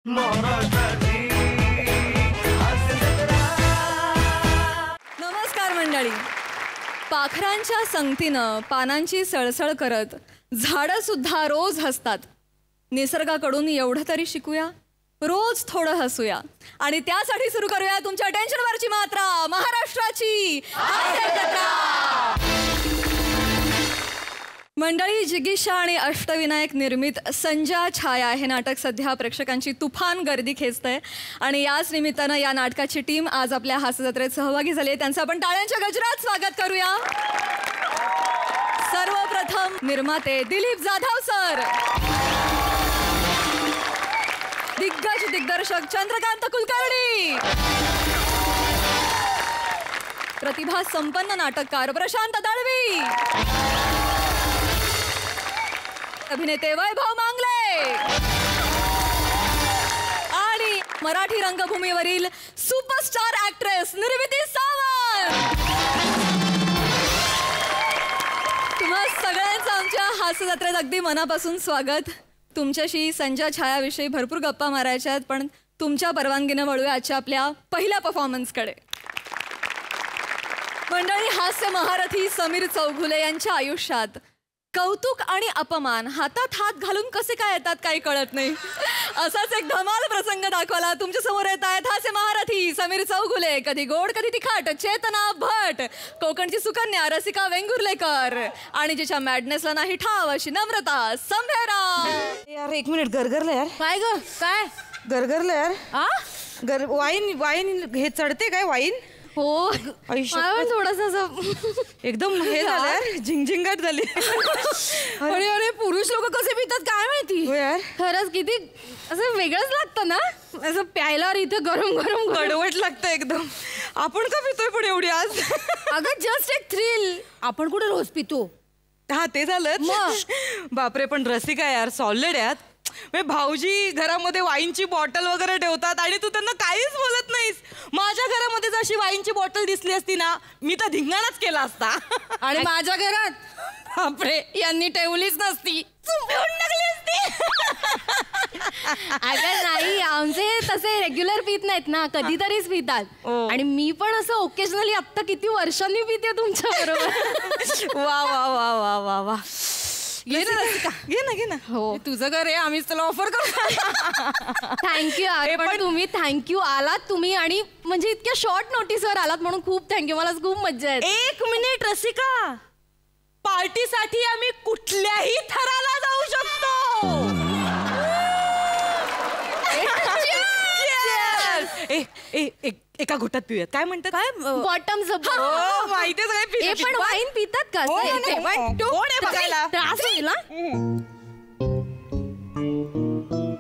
नमस्कार मंडळी. पाखरांच्या संगतीनं पानांची सळसळ करत झाडं सुद्धा रोज हसतात. निसर्गाकडून एवढं तरी शिकूया, रोज थोडं हसूया आणि त्यासाठी सुरू करूया तुमच्या टेन्शनवरची मात्रा, महाराष्ट्राची हास्य जत्रा. मंडळी, जिगीषा आणि अष्टविनायक निर्मित संजा छाया हे नाटक सध्या प्रेक्षकांची तुफान गर्दी खेचतंय आणि याच निमित्तानं या नाटकाची टीम आज आपल्या हास्य जत्रेत सहभागी झाली आहे. त्यांचं आपण टाळ्यांच्या गजरात स्वागत करूया. सर्वप्रथम निर्माते दिलीप जाधव सर, दिग्गज दिग्दर्शक चंद्रकांत कुलकर्णी, प्रतिभा संपन्न नाटककार प्रशांत दळवी, अभिनेते वैभव मांगले आणि मराठी रंगभूमीवरील सुपरस्टार ऍक्ट्रेस निर्मिती सावंत. तुम्हा सगळ्यांचं आमच्या हास्य जत्रेत अगदी मनापासून स्वागत. तुमच्याशी संजा छायाविषयी भरपूर गप्पा मारायच्या आहेत, पण तुमच्या परवानगीनं वळूया आजच्या आपल्या पहिल्या परफॉर्मन्सकडे. मंडळी, हास्य महारथी समीर चौघुले यांच्या आयुष्यात कौतुक आणि अपमान हातात हात घालून कसे काय येतात काही कळत नाही. असाच एक धमाल प्रसंग दाखवायला तुमच्या समोर येत आहेत हास्य महारथी समीर चौघुले. कधी गोड कधी तिखट चेतना भट, कोकणची सुकन्या रसिका वेंगुर्लेकर आणि जिच्या मॅडनेसला नाही ठाव अशी नम्रता संभेरा. यार एक मिनिट, गरगरलं यार. काय ग, काय गरगरलं यार. वाईन वाईन हे चढते काय वाईन? हो, थोडस एकदम हे झालं यार, झिंगझिंगाट झाली. अरे अरे, पुरुष लोक कसे पितात काय माहिती. हो यार, खरंच किती असं वेगळंच लागतं ना, असं प्यायला इथे गरम गरम कडवट लागतं एकदम. आपण का पितोय पण एवढी आज? अगं जस्ट एक थ्रिल. आपण कुठे रोज पितो? हा ते झालं. बापरे, पण रसिका यार सॉलिड यार. भाऊजी घरामध्ये वाईनची बॉटल वगैरे ठेवतात आणि तू त्यांना काहीच बोलत नाहीस. माझ्या घरामध्ये जर अशी वाईनची बॉटल दिसली असती ना, मी तर धिंगाणाच केला असता. आणि माझ्या घरात बापरे यांनी ठेवलीच नसती, चुंबवून टाकली असती. अगं नाही, आमचे तसे रेग्युलर पित नाहीत ना, कधीतरीच पितात. आणि मी पण असं ओकेजनली आत्ता किती वर्षांनी पिते तुमच्या बरोबर. वा वा वा वा वा वा. घे ना. हो, तुझं घर आहे, आम्हीच तुला ऑफर करू. थँक्यू यार, पण तुम्ही थँक्यू आलात तुम्ही, आणि म्हणजे इतक्या शॉर्ट नोटीसवर आलात म्हणून खूप थँक्यू. मला खूप मज्जा येते. एक मिनिट रसिका, पार्टीसाठी आम्ही कुठल्याही थराला जाऊ शकतो. एका घोटात पिऊयात, काय म्हणतात? काय बॉटम्स माहितीच काय. पण वाईन पितात का? त्रास होईल ना.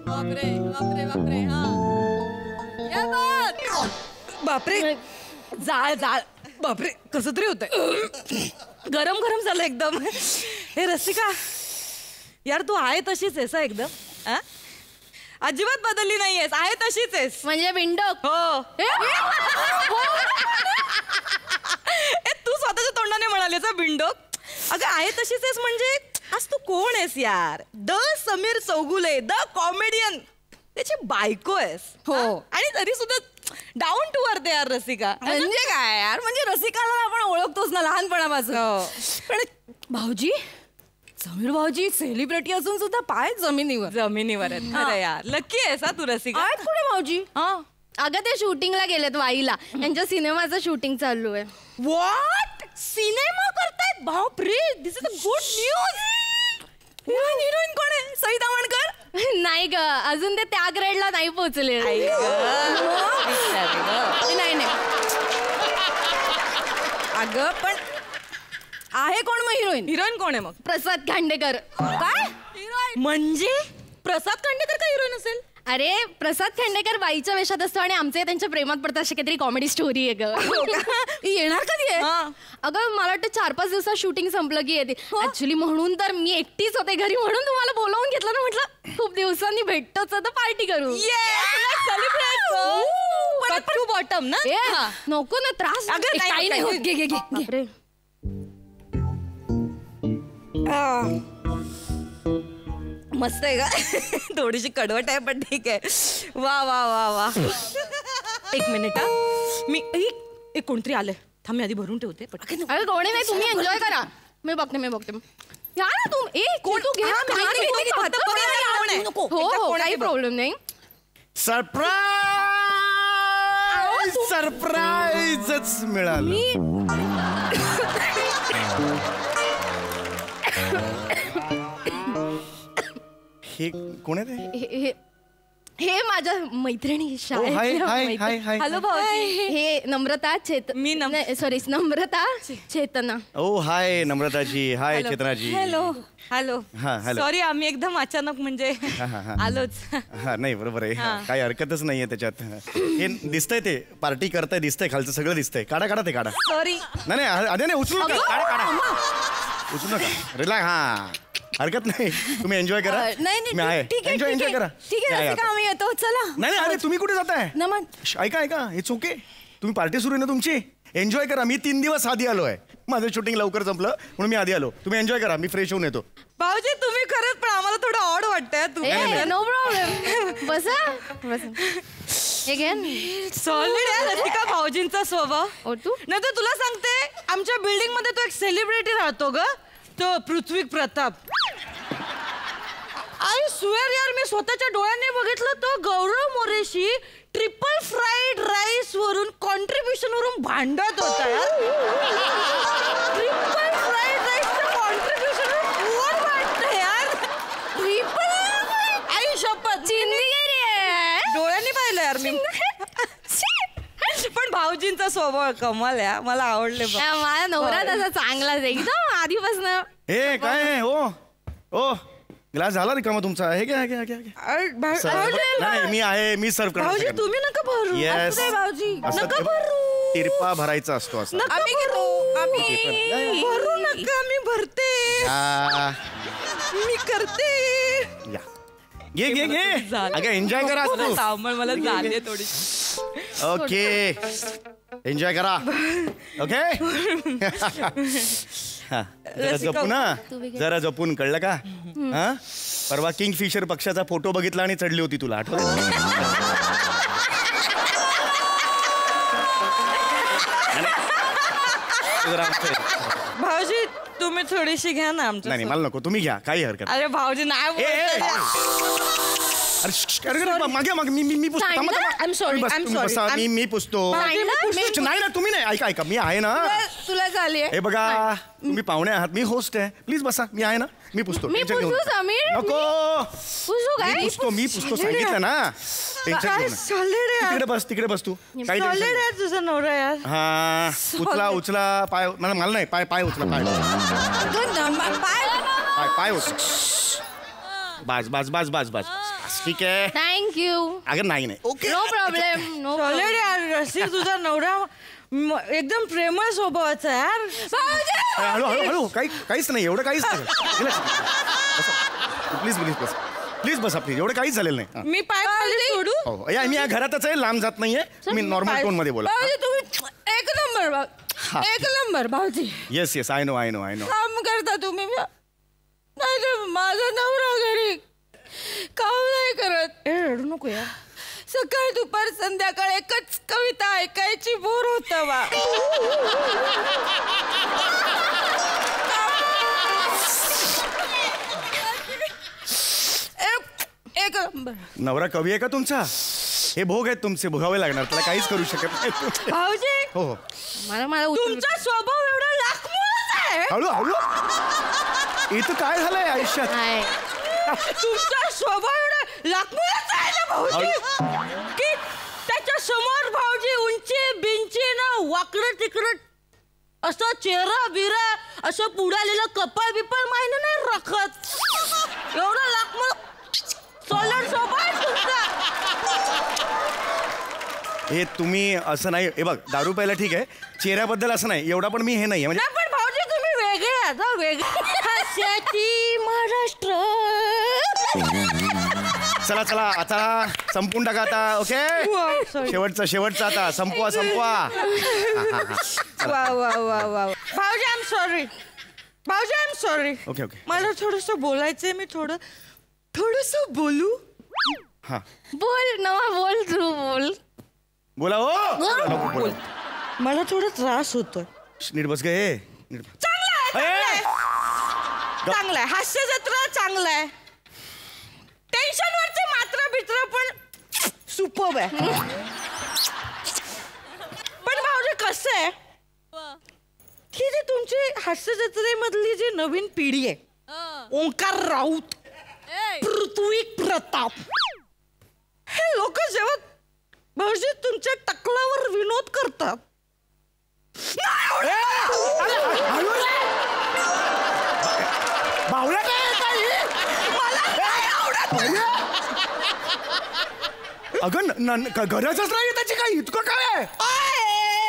बापरे बापरे बापरे. बापरे, जाळ जाळ. बापरे, कसं तरी होतंय. गरम गरम झालं एकदम. हे रसिका यार, तू आहे तशीच आहेस एकदम. अजिबात बदलली नाहीयेस, आहे तशीच आहेस. म्हणजे बिंडोक. हो. तू स्वतःच्या तोंडाने म्हणालीस बिंडोक. अगं आहे तशीच आहेस म्हणजे आज तू कोण आहेस यार? The Sameer Chaughule, the comedian, त्याची बायको आहेस. हो, आणि तरी सुद्धा डाऊन टू अर्थ यार रसिका. म्हणजे काय यार, म्हणजे रसिकाला आपण ओळखतोच ना लहानपणापासून. पण भाऊजी, समीर भाऊजी सेलिब्रिटी असून सुद्धा पाय जमिनीवर आहेत. खरं यार, लकी आहेस तू रसिका. पुढे भाऊजी. अगं ते शूटिंगला गेलेत वाईला, त्यांच्या सिनेमाचं शूटिंग चालू आहे. व्हॉट, सिनेमा करतायत? बापरे, this is a good news. Heroine कोण आहे? सई दामणकर? नाही ग, अजून ते त्या ग्रेडला नाही पोहोचले. नाही अगं पण आहे कोण मग हिरोईन? हिरोईन कोण आहे मग? प्रसाद खांडेकर. काय म्हणजे? प्रसाद खांडेकर का हिरोईन असेल? अरे प्रसाद खांडेकर बाईच्या वेशात असतो आणि आमचे त्यांच्या प्रेमात पडतात, अशी काहीतरी कॉमेडी स्टोरी आहे ग. येणार कधी आहे? अगं मला वाटतं 4-5 दिवसात शूटिंग संपलं की येते. ऍक्च्युली म्हणून तर मी एकटीच होते घरी, म्हणून तुम्हाला बोलावून घेतलं ना. म्हटलं खूप दिवसांनी भेटतोच तर पार्टी करू. तू बॉटम ना? नको ना, त्रास काही नाही होत. घे घे घे. मस्त आहे का? थोडीशी कडवट आहे पण ठीक आहे. वा वा वा वा. एक मिनिट हा. मी एक कोणतरी आलंय. थांब मी आधी भरून ठेवते. अरे कोणी नाही, तुम्ही एन्जॉय करा. मी बघते. या ना तुम्ही. कोण तू घे. हो काही प्रॉब्लेम नाही. सरप्राईजच मिळालं. हे कोण आहे? हे माझ्या मैत्रिणी हॅलो भाऊजी. हे नम्रता मी सॉरी नम्रता चेतना. ओ हाय नम्रताजी. हाय चेतनाजी. हॅलो. हा हॅलो. सॉरी आम्ही एकदम अचानक म्हणजे आलोच. हा नाही बरोबर आहे. काही हरकतच नाहीये त्याच्यात. हे दिसतंय ते पार्टी करताय दिसतंय खालचं सगळं दिसतंय. काढा ते काढा. सॉरी. नाही उचलू नका. काढा उचलू नका. रिलॅक्स. हा हरकत नाही. तुम्ही एन्जॉय करा. नाही मी आहे. एन्जॉय करा. ठीक आहे आम्ही येतो. चला. नाही अरे तुम्ही कुठे जाताय? ऐका इट्स ओके. तुम्ही पार्टी सुरू आहे ना तुमची. एन्जॉय करा. मी 3 दिवस आधी आलो आहे. माझं शूटिंग लवकर संपलं म्हणून मी आधी आलो. तुम्ही एन्जॉय करा. मी फ्रेश होऊन येतो. भाऊजी तुम्ही खरंच पण आम्हाला थोडं ऑड वाटतंय. No problem. बसा. सॉलिड आहे रसिका भाऊजींचा स्वभाव. तू नाही तर तुला सांगते आमच्या बिल्डिंग मध्ये तो एक सेलिब्रिटी राहतो ग. तो पृथ्वी प्रताप. आई स्वेअर यार मी स्वतःच्या डोळ्यांनी बघितलं. तो गौरव मोरेशी ट्रिपल फ्राईड राईस वरून कॉन्ट्रीब्युशन वरून भांडत होता यार. ट्रिपल फ्राईड राईसचं कॉन्ट्रीब्युशन कोण वाटतं यार? ट्रिपल आई शपथ डोळ्यांनी पाहिलं यार मी. पण भाऊजींचा स्वभाव कमाल आहे. मला आवडले. माझा नवरा तसा चांगलाच एकदम आधीपासून. हे काय ओ ग्लास झाला रिकामा तुमचा. हे घ्या. नाही मी आहे. मी सर्व करणार. भाऊजी तुम्ही नका भरू. येस भाऊजी नका असं भरू. तिरपा भरायचा असतो असं. आम्ही घेतो. आम्ही भरू नका. मी भरते. मी करते. घे अगं एन्जॉय करा. मला झाले थोडी. ओके एन्जॉय करा. ओके जरा जपून कळलं का? हा परवा किंगफिशर पक्षाचा फोटो बघितला आणि चढली होती तुला आठवलं? भाऊजी तुम्ही थोडीशी घ्या ना आमच्या. नाही मला नको. तुम्ही घ्या काही हरकत. अरे भाऊजी नाही. अरे मागे मी पुसतो. मी पुसतो. नाही ना तुम्ही नाही. ऐका मी आहे ना. तुला झाली. हे बघा तुम्ही पाहुणे आहात. मी होस्ट आहे. प्लीज बसा. मी आहे ना. मी पुसतो. नको मी पुसतो सांगितलं ना. तिकडे बस तू. तुझा नवरा यार. हा उचला पाय. मला नाही पाय उचला. पाय उचला. बस ठीक आहे. थँक्यू. अगं नाही okay no problem. No solid यार. रसिक तुझा नवरा एकदम प्रेमळ स्वभावाचा यार. हळू काहीच नाही. एवढं काहीच नाही. प्लीज बसा प्लीज. एवढं काहीच झालेलं नाही. मी पाय सोडू. हो मी या घरातच आहे. लांब जात नाहीये. तुम्ही नॉर्मल टोन मध्ये बोला. तुम्ही एक नंबर भाऊजी. येस आय नो काम करता तुम्ही. नाही माझा नवरा घरी काम नाही करत. रडू नको यार. सकाळ दुपार संध्याकाळ एकच कविता ऐकायची बोर होत बा. एक नवरा कवी आहे का तुमचा? हे भोग आहेत तुमचे. भोगावे लागणार. त्याला काहीच करू शकत नाही. भाऊजी हो मला तुमचा स्वभाव एवढा लाखमोलाचा आहे. हळू इथं काय झालंय आयुष्यात? तुमचा स्वभाव एवढा लाखमोलाचा आहे ना भाऊजी की त्याच्या समोर भाऊजी उंची बिंची ना वाकडं तिकडं असं चेहरा बिरा असं पुढालेलं कपाळ बिपाळ माहिती नाही राखत. एवढा लाखमोल सॉलिड स्वभाव आहे तुमचा. हे तुम्ही असं नाही. हे बघ दारू प्यायला ठीक आहे. चेहऱ्याबद्दल असं नाही. एवढा पण मी हे नाही म्हणजे. पण भाऊजी तुम्ही वेगळे आता वेगळे. हास्याची महाराष्ट्र. चला संपून टाका आता. ओके शेवटचा आता संपवा. वा भाऊजी आय एम सॉरी. ओके मला थोडंसं बोलायचंय. मी थोडं थोडस बोलू. हा बोल नमा बोल तू बोल. बोला हो नको बोला. मला थोडा त्रास होतोय. नीट बस गे. चांगलं आहे हास्य जत्रा चांगलं आहे. टेन्शन वरचे मात्र बित्र पण सुपर्ब आहे. पण भाऊजी कसं आहे की जे तुमची हास्य जत्रेमधली जी नवीन पिढी आहे ओंकार राऊत पृथ्वी प्रताप हे लोक जेव्हा भाऊजी तुमच्या टकलावर विनोद करतात अगं गरजच नाही त्याची काही इतकं काय आहे.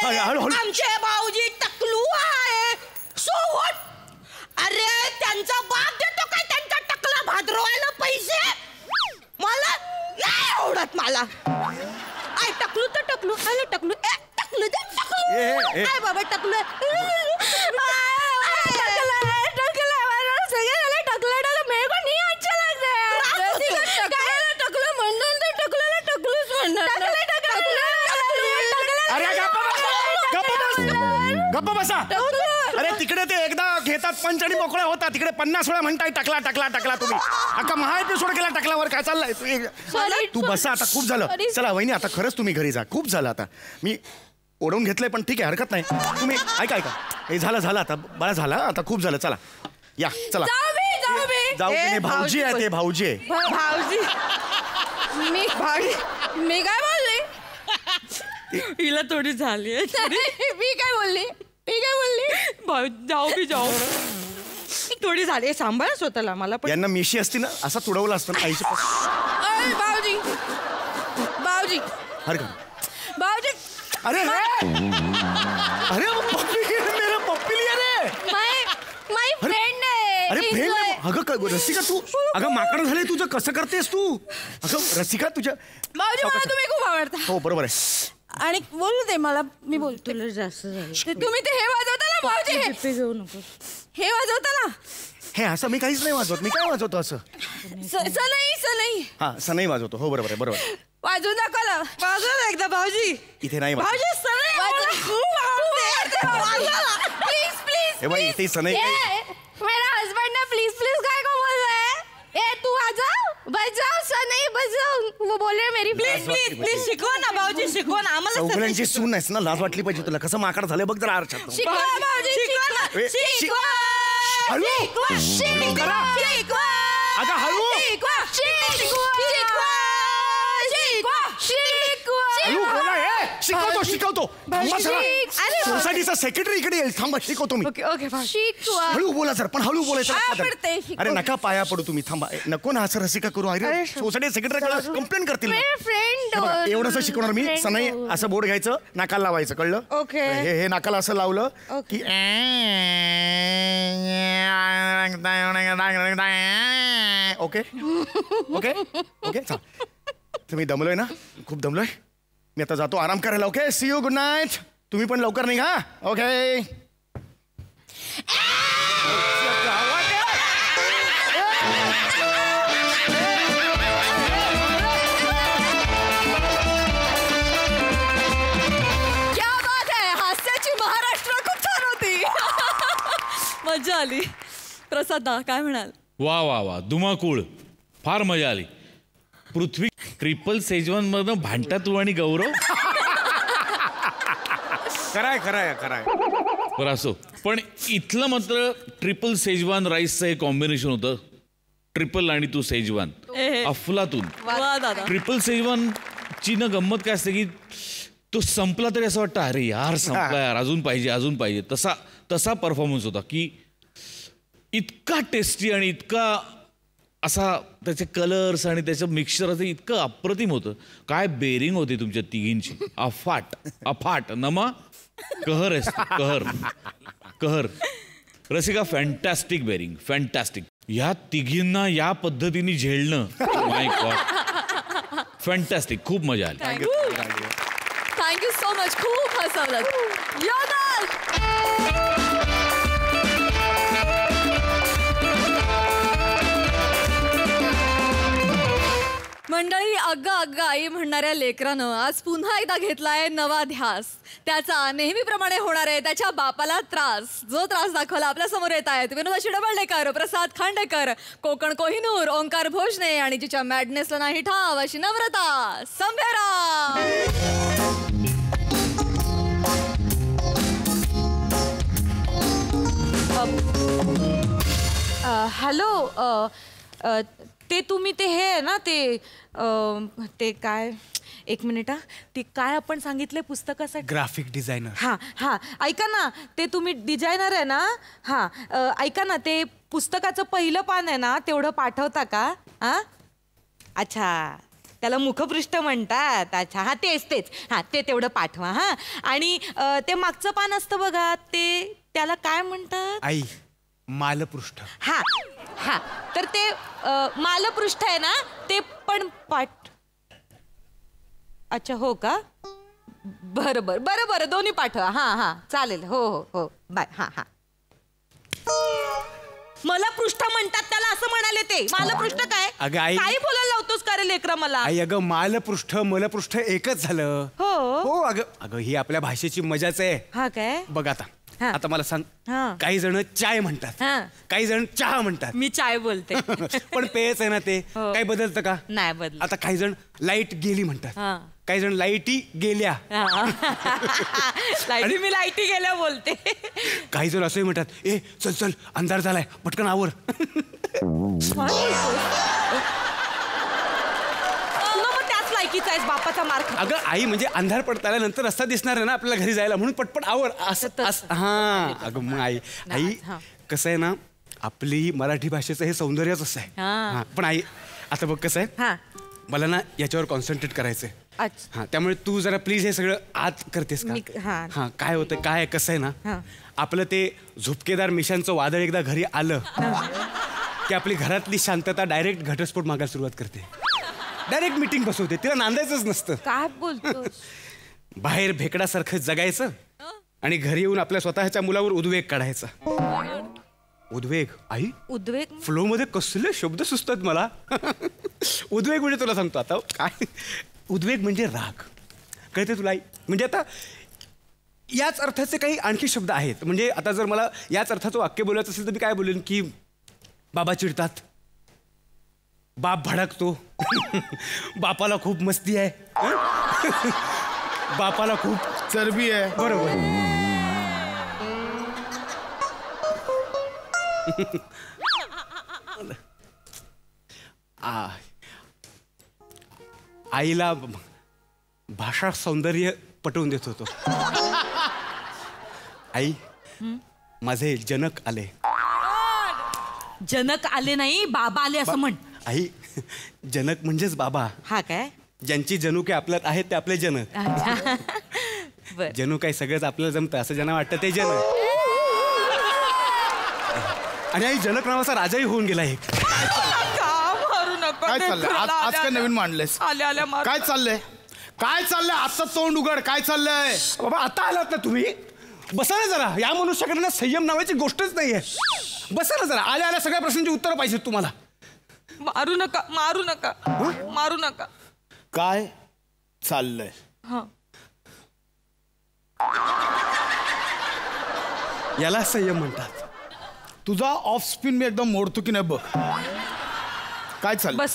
आमचे भाऊजी टकलू आहे. So what. अरे त्यांचा बाप देतो काय त्यांचा टकला भादरवायला पैसे. मला नाही आवडत. मला आय टकलू तर टकलू आले टकलू टकलू तर टकलू काय बाबा टकलू गप्पा बसा. अरे तिकडे ते एकदा घेतात पंच आणि मोकळ्या होता. तिकडे 50 वेळा म्हणताय टकला टकला टकला. तुम्ही अख्खा महा एपिसोड केला टकलावर. काय चाललंय. तू बसा आता. खूप झालं. चला वहिनी आता खरंच तुम्ही घरी जा. खूप झालं आता. मी ओढवून घेतलंय पण ठीक आहे हरकत नाही. तुम्ही ऐका हे झालं आता बाळा झालं आता. खूप झालं. चला या चला जाऊ. भाऊजी आहे ते भाऊजी आहे. भाऊजी मी काय बोलले. हिला थोडी झाली मी काय बोलली जाऊ बी जाऊ थोडी झाली. सांभाळ स्वतःला. मला पण यांना मिशी असती ना असा तुडवला असतं ना आईच्या भाऊजी भाऊजी अरे अरे मेरा पप्पी लिया रे. माय फ्रेंड आहे. अरे फ्रेंड अगं रसिका तू अगं माकड झाले तुझं कसं करतेस तू. अगं रसिका तुझ्या भाऊजी मला तुम्ही खूप आवडता. हो बरोबर आहे. आणि बोलू दे मला. मी बोलतो. तुला जास्त झालं. तुम्ही ते हे वाजवता ना भाऊजी. घेऊ नको. हे वाजवता ना. हे असं मी काहीच नाही वाजवत. मी काय वाजवतो असं. सनई हा सनई वाजवतो. हो बरोबर आहे बरोबर. वाजवू दाखवला. वाजव एकदा भाऊजी. इथे नाही भाऊजी सनई प्लीज हे बाई इथे सनई मेरा हस्बैंड ने प्लीज काय को बोल रहा है. ए तू आजाओ बजाओ सनई बजाओ. वो बोल रहे मेरी प्लीज शिकवा ना भाऊजी. शिकवा ना आम्हाला. चौघड्यांची सून आहेस ना लाज वाटली पाहिजे तुला. कसं माकड झालं बघ जरा आरशात. शिकवा भाऊजी शिकवा. अगं हळू हळू बोला. हे शिकवतो. सोसायटीचा सेक्रेटरी इकडे येईल. थांबा शिकवतो मी. शिकवा. हळू बोला सर पण हळू बोलायचं. आवडते. अरे नका पाया पडू तुम्ही. थांबा नको ना असं रसिका करू. अरे सोसायटी सेक्रेटरी कंप्लेंट करतील. फ्रेंड एवढंच शिकवणार मी. सनई असं बोर्ड घ्यायचं नाकाला लावायचं कळलं. ओके. हे नाकाला असं लावलं की ओके ओके ओके चल. तुम्ही दमलोय ना. खूप दमलोय. मी आता जातो आराम करायला. Okay see you good night. तुम्ही पण लवकर निघा. ओके क्या बात आहे. हास्याची महाराष्ट्र खूप छान होती. मजा आली. प्रसाद काय म्हणाल. वा वा वा धुमाकूळ. फार मजा आली. पृथ्वी ट्रिपल सेजवान मधनं भांडता तू आणि गौरव. खराय बरं असो. पण इथलं मात्र ट्रिपल सेजवान राईसचं हे कॉम्बिनेशन होतं. ट्रिपल आणि तू सेजवान अफलातून. वा दादा. ट्रिपल सेजवान ची न गंमत काय असते की तो संपला तरी असं वाटतं अरे यार संपला यार अजून पाहिजे. तसा परफॉर्मन्स होता की इतका टेस्टी आणि इतका असा त्याचे कलर्स आणि त्याचं मिक्सचर असं इतकं अप्रतिम होतं. काय बेरिंग होती तुमच्या तिघींची. अफाट नमा कहर आहे. कहर रसिका फॅन्टॅस्टिक बेरिंग. फॅन्टॅस्टिक. या तिघींना या पद्धतीने झेलणं माय गॉड फॅन्टॅस्टिक. खूप मजा आली. Thank you so much. खूप हसवलं. मंडळी, अगं अगं आई म्हणणाऱ्या लेकरानं आज पुन्हा एकदा घेतलाय नवा ध्यास. त्याचा नेहमीप्रमाणे होणार आहे त्याच्या बापाला त्रास. जो त्रास दाखवला आपल्या समोर येत आहेत विनोदाची डबलडेकर, प्रसाद खांडेकर, कोकण कोहिनूर, ओंकार भोजने आणि जिच्या मॅडनेसला नाही ठाव अशी नम्रता संभेरा. हॅलो, ते तुम्ही ते हे आहे ना ते काय, एक मिनिट हा, ते काय आपण सांगितले पुस्तकासाठी? Graphic designer. हा हा, ऐका ना, ते तुम्ही डिझायनर आहे ना? हा, ऐका ना, ते पुस्तकाचं पहिलं पान आहे ना, तेवढं पाठवता का? हा, अच्छा, त्याला मुखपृष्ठ म्हणतात. अच्छा, हा तेच हा, ते तेवढं पाठवा. हा, आणि ते मागचं पान असतं बघा, ते त्याला काय म्हणतात? आई, मालपृष्ठ. हा हा, तर ते मालपृष्ठ आहे ना, ते पण अच्छा, हो का? बरं दोन्ही पाठवा. हा हा, चालेल. हो बाय. हा हा, मला पृष्ठ म्हणतात त्याला, असं म्हणाले ते. मालपृष्ठ काय? अगं आई, काही बोलायला लावतोस का रे लेकरा मला? आई, अगं मालपृष्ठ मलपृष्ठ एकच झालं. हो अगं ही आपल्या भाषेची मजाच आहे. हा काय? बघ आता मला सांग, हा. काही जण चाय म्हणतात, हा. काही जण चहा म्हणतात. मी चाय बोलते. पण पेयच आहे ना ते. हो. काही बदलतं का? नाही बदल. आता काही जण लाईट गेली म्हणतात, हा. काही जण लाईटी गेल्या, मी लाईटी गेल्या बोलते. काही जण असंही म्हणतात, ए चल अंधार झालाय पटकन आवर. बापाचा मार. अगं आई, म्हणजे अंधार पडत आल्यानंतर रस्ता दिसणार आहे ना आपल्याला घरी जायला, म्हणून पटपट आवर असं. हा, अगं मग आई कसं आहे ना, आपली मराठी भाषेचं हे सौंदर्यच असं आहे. हा, पण आई आता बघ कसं आहे, मला ना याच्यावर कॉन्सन्ट्रेट करायचंय. हा, त्यामुळे तू जरा प्लीज हे सगळं आत करतेस का? हा, काय होतं, काय कसं आहे ना, आपलं ते झुपकेदार मिशांचं वादळ एकदा घरी आलं की आपली घरातली शांतता डायरेक्ट घटस्फोट मागायला सुरुवात करते. डायरेक्ट मीटिंग बसवते, तिला नांदायचंच नसतं. काय बोलतो? बाहेर भेकडासारखं जगायचं आणि घरी येऊन आपल्या स्वतःच्या मुलावर उद्वेग काढायचा. उद्वेग? आई, उद्वेग फ्लो मध्ये कसले शब्द सुचतात मला. उद्वेग म्हणजे तुला सांगतो आता काय, उद्वेग म्हणजे राग. कळते तुला आई? म्हणजे आता याच अर्थाचे काही आणखी शब्द आहेत. म्हणजे आता जर मला याच अर्थाचं वाक्य बोलायचं असेल तर मी काय बोलेन की बाबा चिडतात, बाप भडकतो, बापाला खूप मस्ती आहे, बापाला खूप चरबी आहे. बरोबर. आईला भाषा सौंदर्य पटवून देत होतो. आई, माझे जनक आले. जनक आले नाही, बाबा आले असं म्हण. आई, जनक म्हणजेच बाबा. हा काय? ज्यांची जनुके आपल्यात आहेत ते आपले जनक. जणू काही सगळंच आपल्याला जमतं असं ज्यांना वाटतं ते जनक. आणि आई, जनक नावाचा राजाही होऊन गेला एक. काय चाललंय आज काय नवीन मांडलेस? काय चाललंय? आता तोंड उघड, काय चाललंय? बाबा आता आलात ना तुम्ही, बसा ना जरा. या मनुष्याकडे ना संयम नावाची गोष्टच नाहीये. बसा ना जरा. आल्या सगळ्या प्रश्नांची उत्तरं पाहिजेत तुम्हाला. मारू नका. काय चाललंय? याला संयम म्हणतात. तुझा ऑफ स्पिन मी एकदम मोडतो की नाही बघ. काय चाललंय?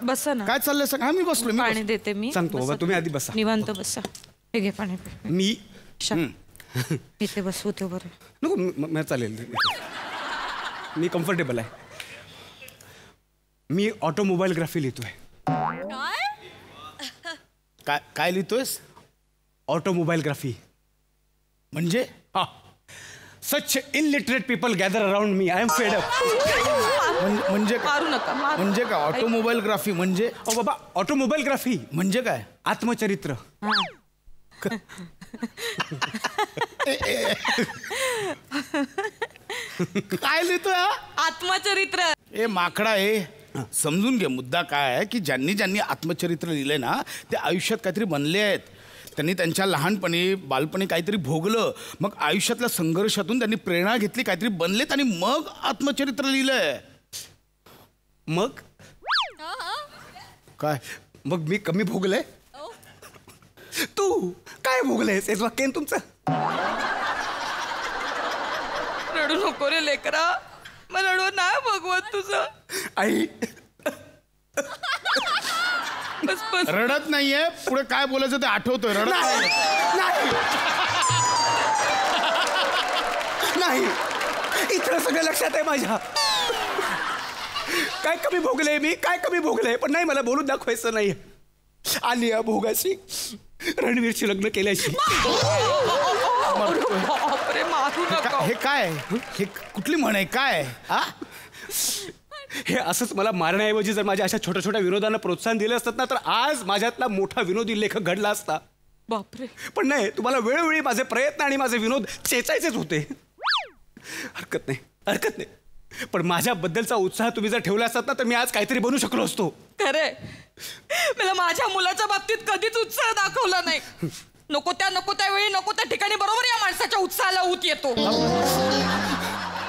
बसा ना. काय चाललंय सांग. मी बसलो. पाणी देते मी. सांगतो बाबा, तुम्ही आधी बसा. निवांत बसा. हे घे पाणी. मी इथे बसू ते बरं. नको, चालेल, मी कम्फर्टेबल आहे. मी ऑटोमोबाईलग्राफी लिहितोय. काय लिहितोयस? ऑटोमोबाईलग्राफी म्हणजे? हा, such illiterate people gather around me. I am fed up. म्हणजे मारू नका. म्हणजे काय ऑटोमोबाईलग्राफी म्हणजे? ओ बाबा, ऑटोमोबाईलग्राफी म्हणजे काय? आत्मचरित्र. काय लिहितोय? आत्मचरित्र. ए माकडा, समजून घे मुद्दा काय आहे की ज्यांनी आत्मचरित्र लिहिलंय ना ते आयुष्यात काहीतरी बनले आहेत. त्यांनी त्यांच्या लहानपणी बालपणी काहीतरी भोगलं, मग आयुष्यातल्या संघर्षातून त्यांनी प्रेरणा घेतली, काहीतरी बनलेत आणि मग आत्मचरित्र लिहिलंय. मग काय मग मी कमी भोगलंय? तू काय भोगलंयस? हेच वाक्य आहे ना तुमचं? रडू नको रे लेकरा, मला रडू नाही भगवत तुझं. आई बस बस. रडत नाहीये, पुढे काय बोलायचं ते आठवतोय. रडत नाही नाहीये. नाही नाही, इथं सगळं लक्षात आहे माझ्या. काय कमी भोगलंय मी, काय कमी भोगलंय, पण नाही मला बोलून दाखवायचं नाही. आलिया भोगाशी रणवीरशी लग्न केल्याशी. बापरे, मारू नका. हे काय हे कुठली म्हण आहे काय? हा हे असंच मला मारण्याऐवजी जर माझ्या अशा छोट्या छोट्या विनोदांना प्रोत्साहन दिलं असतात ना, तर आज माझ्यातला मोठा विनोदी लेखक घडला असता. बापरे. पण नाही, तुम्हाला वेळोवेळी माझे प्रयत्न आणि माझे विनोद चेचायचेच होते. हरकत नाही, हरकत नाही. पण माझ्याबद्दलचा उत्साह तुम्ही जर ठेवला असतात ना, तर मी आज काहीतरी बनू शकलो असतो. खरे, मला माझ्या मुलाच्या बाबतीत कधीच उत्साह दाखवला नाही. नको त्या वेळी नको त्या ठिकाणी बरोबर या माणसाच्या उत्साहाला ऊत येतो.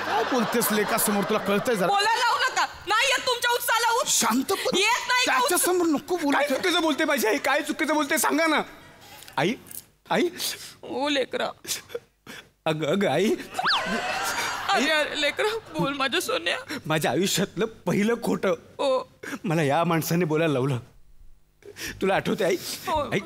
काय बोलतेस लेका समोर, तुला कळतंय जरा? बोलायला लावू नका. नाही येत तुमच्या उत्साहाला ऊत. शांत येत नाही का त्याच्या उत्साह? समोर नको काय बोलायचं. चुकीचं बोलते माझी आई? काय चुकीचं बोलते सांगा ना. आई आई ओ लेकरा, अगं अगं आई, अरे लेकरा, बोल माझ्या सोन्या. माझ्या आयुष्यातलं पहिलं खोटं ओ मला या माणसाने बोलायला लावलं. तुला आठवते आई? हो. आई,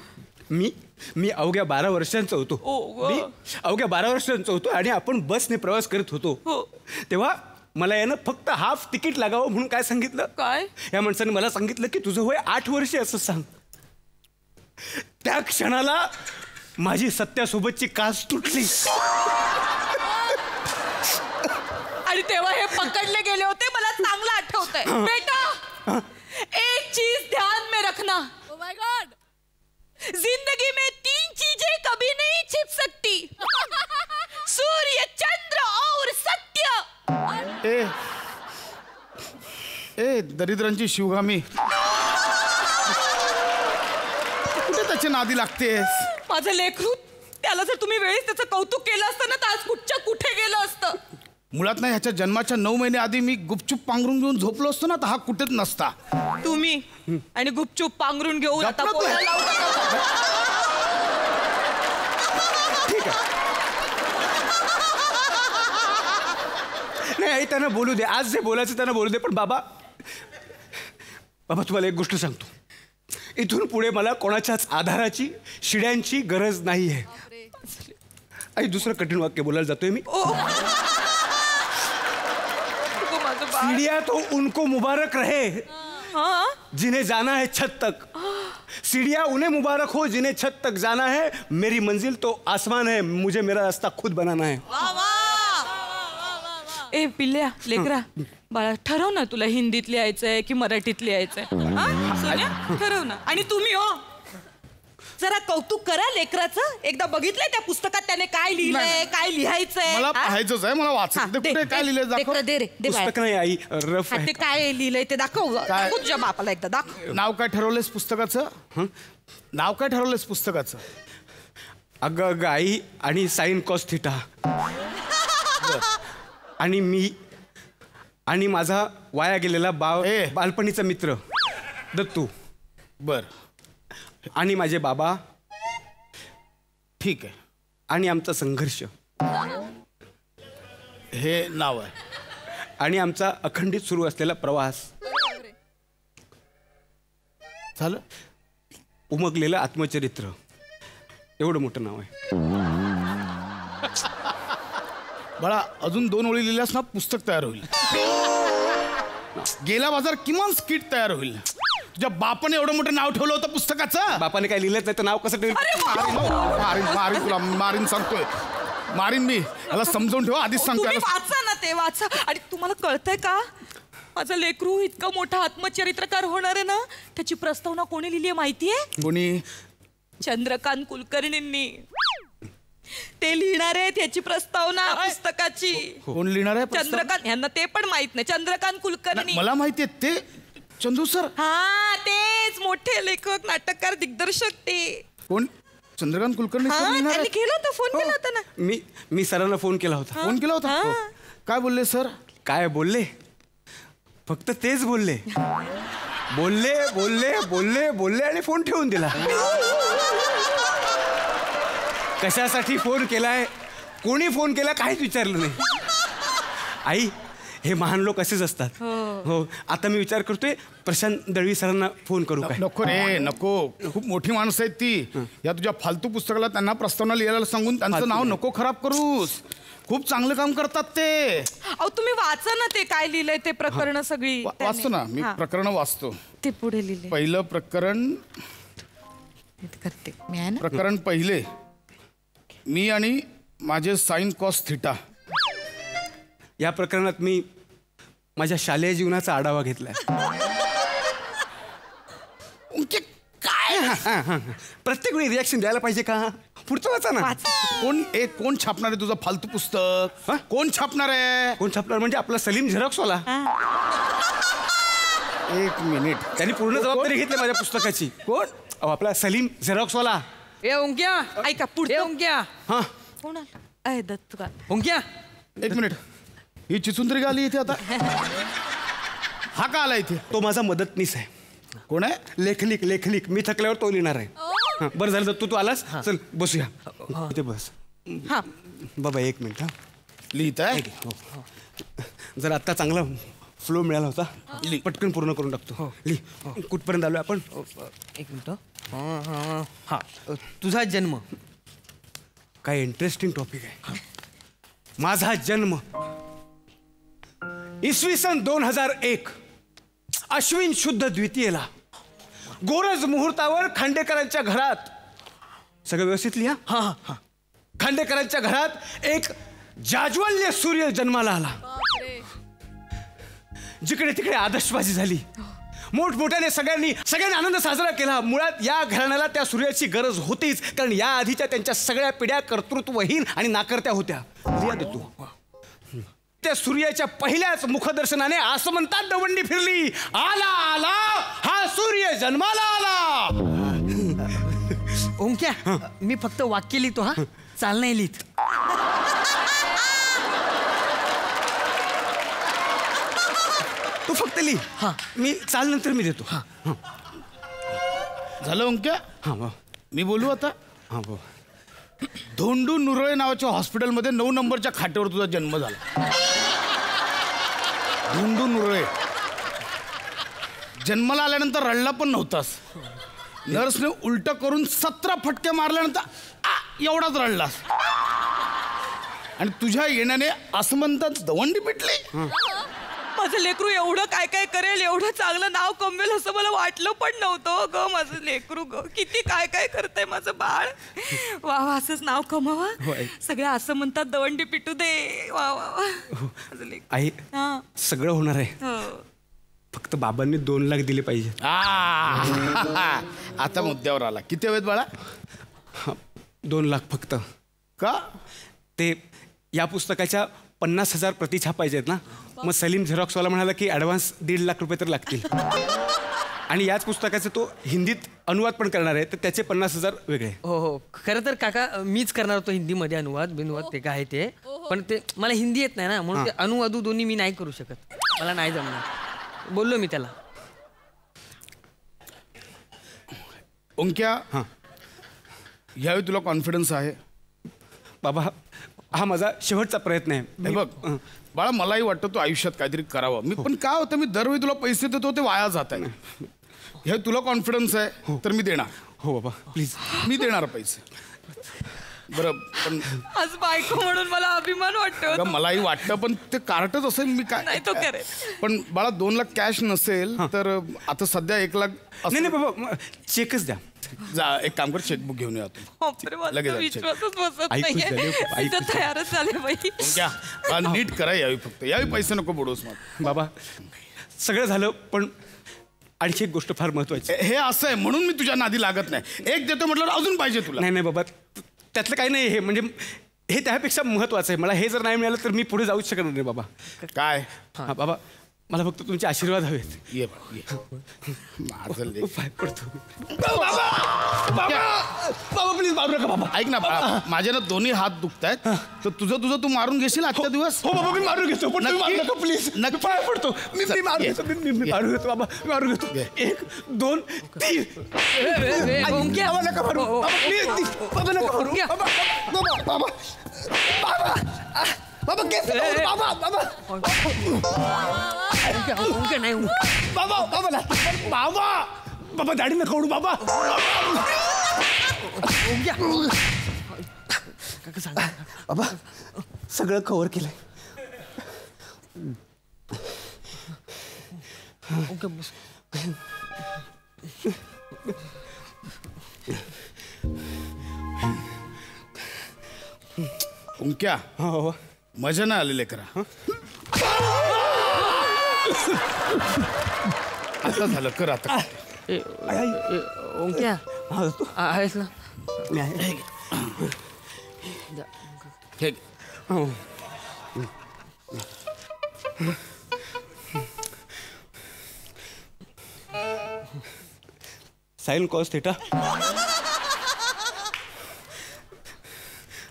मी अवघ्या 12 वर्षांचा होतो. ओ. मी अवघ्या 12 वर्षांचा होतो आणि आपण बसने प्रवास करत होतो. हो. तेव्हा मला यानं फक्त हाफ तिकीट लागावं म्हणून काय सांगितलं? काय? या माणसाने मला सांगितलं की तुझं वय 8 वर्षे असं सांग. त्या क्षणाला माझी सत्यासोबतची कास तुटली. आणि तेव्हा हे पकडले गेले होते, मला चांगलं आठवतंय. बेटा, एक चीज ध्यान में रखना. Oh my God. जिंदगी में 3 चीजें कभी नहीं छिप सकती. सूर्य, चंद्र और सत्य. ए दरिद्रांची शिवगामी, कुठे त्याच्या नादी लागतेस? माझं लेकरू, त्याला जर तुम्ही वेळेस त्याचं कौतुक केलं असतं ना, तर आज कुठच्या कुठे गेलं असतं. मुळात नाही, ह्याच्या जन्माच्या 9 महिने आधी मी गुपचूप पांघरून घेऊन झोपलो असतो ना, तर हा कुठेच नसता. तुम्ही आणि गुपचूप पांघरून घेऊन आता गप्प तू. बोलायला लावू नका. ठीक आहे. नाही आई, त्यांना बोलू दे. आज जे बोलायचं त्यांना बोलू दे. पण बाबा तुम्हाला एक गोष्ट सांगतो. इथून पुढे मला कोणाच्याच आधाराची, शिड्यांची गरज नाही आहे. आई, दुसरं कठीण वाक्य बोलायला जातोय मी. माझं बाळ. सीढ़ियां तो उनको मुबारक रहे हा? जिन्हें जाना है छत तक. सीढ़ियां उन्हें मुबारक हो जिन्हें छत तक जाना है. मेरी मंजिल तो आसमान है, मुझे मेरा रास्ता खुद बनाना है. ए पिल्ल्या, लेकरा, बाळा, ठरव ना तुला हिंदीत लिहायचंय की मराठीत लिहायचंय. हा? सोन्या, ठरव ना. आणि तुम्ही हो, जरा कौतुक करा लेकराचं. एकदा बघितलंय त्या पुस्तकात त्याने काय लिहिलंय, काय लिहायचंय? मला हा? पाहायचंच आहे, मला हा, वाचायचं. दे, कुठे काय लिहिलंय दाखव. लेकरं, दे रे, दे बाळा. पुस्तक नाही आई, रफ हा, आहे. ते काय लिहिलंय ते दाखव. काय? दाखव तुझ्या बापाला एकदा दाखव. नाव काय ठरवलंयस पुस्तकाचं? नाव काय ठरवलंयस पुस्तकाचं? अगं अगं आई, आणि साइन कॉस थिटा. आणि मी आणि माझा वाया गेलेला बालपणीचा मित्र दत्तू. बर, आणि माझे बाबा. ठीक आहे. आणि आमचा संघर्ष. हे नाव आहे. आणि आमचा अखंडित सुरू असलेला प्रवास. झालं. उमगलेलं आत्मचरित्र. एवढं मोठं नाव आहे. बाळा, अजून 2 ओळी लिहिल्यास ना पुस्तक तयार होईल. गेला बाजार किमान स्किट तयार होईल. तुझ्या बापाने एवढं मोठं नाव ठेवलं होतं पुस्तकाचं. बापाने काय लिहिलंच नाही तर नाव कसं ठेवलं? मारीन मारीन तुला, मारीन सांगतोय. मारीन मी. मला समजावून ठेवा, आधीच तुम्ही सांगतोय. वाचा ना, ते वाचा. आणि तुम्हाला कळतंय का, माझं लेकरू इतका मोठा आत्मचरित्रकार होणार आहे ना, त्याची प्रस्तावना कोणी लिहिली आहे माहितीये? कोणी? चंद्रकांत कुलकर्णींनी. ते लिहिणार आहेत याची प्रस्तावना पुस्तकाची. कोण लिहिणार आहे प्रस्तावना? चंद्रकांत, यांना ते पण माहित नाही. चंद्रकांत कुलकर्णी. मला माहितीये ते चंदू सर. हा, तेच मोठे लेखक, नाटककार, दिग्दर्शक. ते कोण? चंद्रकांत कुलकर्णी हा, सर लिहिणार त्यांनी आहेत? केलं होतं, फोन केला होता ना. मी सरांना फोन केला होता. फोन केला होता? हा. हो. काय बोलले सर? काय बोलले? फक्त तेच बोलले. बोलले बोलले बोलले बोलले आणि फोन ठेवून दिला. कशासाठी फोन केलाय, कोणी फोन केला काहीच विचारलं नाही. आई, हे महान लोक असेच असतात. हो, आता मी विचार करतोय प्रशांत दळवी सरांना फोन करू काय. नको रे नको, खूप मोठी माणसं आहेत ती. या तुझ्या फालतू पुस्तकाला त्यांना प्रस्तावना लिहायला सांगून त्यांचं नाव नको खराब करूस. खूप चांगलं काम करतात ते. अहो तुम्ही वाचा ना, ते काय लिहिलंय ते प्रकरण सगळी. वाचतो ना मी, प्रकरण वाचतो. ते पुढे लिहिले पहिलं प्रकरण, करते मी आहे ना. प्रकरण पहिले, मी आणि माझे साइन कॉस थिटा. या प्रकरणात मी माझ्या शालेय जीवनाचा आढावा घेतलाय. काय प्रत्येक वेळी रिॲक्शन द्यायला पाहिजे का? पुढचं वाचा ना. कोण छापणार आहे तुझं फालतू पुस्तक? कोण छापणार आहे? कोण छापणार म्हणजे आपला सलीम झेरॉक्सवाला. एक मिनिट, त्यांनी पूर्ण जबाबदारी घेतली माझ्या पुस्तकाची. कोण? अहो, आपला सलीम झेरॉक्सवाला. ए ओंक्या, ऐका ए पुढे ओंक्या, हा, कोण आला? अय दत्त का? ओंक्या. एक मिनिट, ही चिचुंदरी का आली इथे आता? हा का आला इथे? तो माझा मदतनीस आहे. कोण आहे? लेखनिक लेखनिक. मी थकल्यावर तो लिहिणार आहे. हा, बरं झालं तू आलास. चल बसूया इथे बस. हा बाबा एक मिनिट. हा, लिहित आहे. जर आत्ता चांगला फ्लो मिळाला होता, पटकन पूर्ण करून टाकतो. लिह. कुठपर्यंत आलोय आपण? एक मिनिट. हा, तुझा जन्म. काय इंटरेस्टिंग टॉपिक आहे. माझा जन्म इसवी सन 2001 अश्विन शुद्ध द्वितीयेला गोरज मुहूर्तावर खांडेकरांच्या घरात. सगळं व्यवस्थित लिहा. हा हा हा. खांडेकरांच्या घरात एक जाज्वल्य सूर्य जन्माला आला. जिकडे तिकडे आदर्शबाजी झाली. मोठमोठ्याने सगळ्यांनी आनंद साजरा केला. मुळात या घराण्याला त्या सूर्याची गरज होतीच, कारण या आधीच्या त्यांच्या सगळ्या पिढ्या कर्तृत्वहीन आणि नाकर्त्या होत्या. लिहा देतो. त्या सूर्याच्या पहिल्याच मुखदर्शनाने आसमंतात दवंडी फिरली. आला आला हा सूर्य जन्माला आला. ओंक्या, मी फक्त वाक्य लिहितो. हा, चाल नाही लिहित. तू फक्त लिह. हा. मी चाल नंतर मी देतो. हा झालं अंक्या? हा मी बोलू आता? हा बो. धोंडू नुरळे नावाच्या हॉस्पिटलमध्ये 9 नंबरच्या खाटेवर तुझा जन्म झाला. धोंडू नुरळे. जन्माला आल्यानंतर रडला पण नव्हतास. नर्सने उलट करून 17 फटके मारल्यानंतर एवढाच रडलास. आणि तुझ्या येण्याने आसमंतात दवंडी पिटली. माझं लेकरू एवढं काय काय करेल, एवढं चांगलं नाव कमवेल असं मला वाटलं पण नव्हतं ग. माझं लेकरू ग किती काय काय करतंय माझं बाळ. वा वा, असंच नाव कमावं. सगळं असं म्हणतात दवंडी पिटू दे. वा वा वा. माझं लेकरू. आई, हा. सगळं होणार आहे. हो. फक्त बाबांनी 2 लाख दिले पाहिजे. आता मुद्द्यावर आला. किती हवेत बाळा? 2 लाख फक्त. का? ते या पुस्तकाच्या 50,000 प्रती छापायचे आहेत ना. मग सलीम झेरॉक्सवाला म्हणाला की ॲडव्हान्स 1.5 लाख रुपये तर लागतील. आणि याच पुस्तकाचा तो हिंदीत अनुवाद पण करणार आहे, तर त्याचे 50,000 वेगळे. हो हो, खरं तर काका मीच करणार होतो हिंदीमध्ये अनुवाद बिनुवाद ते काय ते, पण ते मला हिंदी येत नाही ना, म्हणून ते अनुवादू दोन्ही मी नाही करू शकत. मला नाही जमणार. बोललो मी त्याला. ओंक्या, यावेळी तुला कॉन्फिडन्स आहे? बाबा, हा माझा शेवटचा प्रयत्न आहे. हे बघ बाळा, मलाही वाटतं तू आयुष्यात काहीतरी करावं. मी पण काय होतं, मी दरवेळी तुला पैसे देतो ते वाया जात आहे. हे तुला कॉन्फिडन्स आहे तर मी देणार. हो बाबा प्लीज. मी देणार पैसे. बरं, पण आज बायको म्हणून मला अभिमान वाटतो. अगं, मलाही वाटतं, पण ते कार्टच असेल. मी नाही काय तो करेल. पण बाळा 2 लाख कॅश नसेल तर आता सध्या 1 लाख नाही नाही बाबा, चेकच द्या. जा, एक काम कर, चेकबुक घेऊन या तू. बापरे, मला लगेच तर आहे, check. विश्वासच बसत ऐकूच नाहीये. झाले, ऐकूच मी तर तयारच झाले बाई. ओंक्या, बाळा, नीट करा यावी. फक्त यावी पैसे नको बुडवूस मग. बाबा, सगळं झालं, पण आणखी एक गोष्ट फार महत्वाची. हे असं आहे म्हणून मी तुझ्या नादी लागत नाही. एक देतो म्हटलं अजून पाहिजे तुला. नाही नाही बाबा, त्यातलं काही नाही. हे म्हणजे हे त्यापेक्षा महत्वाचं आहे. मला हे जर नाही मिळालं तर मी पुढे जाऊच शकणार नाही बाबा. काय? हा बाबा, मला फक्त तुमचे आशीर्वाद हवेत. ये बाळा, ये. माझं लेक. पाय पडतो. बाबा प्लीज मारू नका बाबा. ऐक ना बाळा, माझे ना दोन्ही हात दुखतायत, तर तुझं तू मारून घेशील आजच्या दिवस. हो बाबा मी मारून घेतो, पण तुम्ही मारू नक्की? नका प्लीज. नक्की? पाय पडतो. मी चल, मारून ये. घेतो. मी मारून घेतो बाबा. मी मारून घेतो. 1 2 3. ओंक्या. बाबा नका मारू. बाबा प्लीज. बाबा नका मारू. ओंक्या. बाबा बाबा बाबा बाबा बाबा केस बाबा बाबा ओंक्या नाही बाबा बाबा बाबा बाबा दाढी नका ओढू बाबा. ओंक्या. बाबा सगळं कव्हर केलंय. ओंक्या बस. ओंक्या, हो मजा ना आलेले करा. आता झालं, कर आता. ओंक्या आहेस ना. मी आहे. हे हो. Sine cos theta.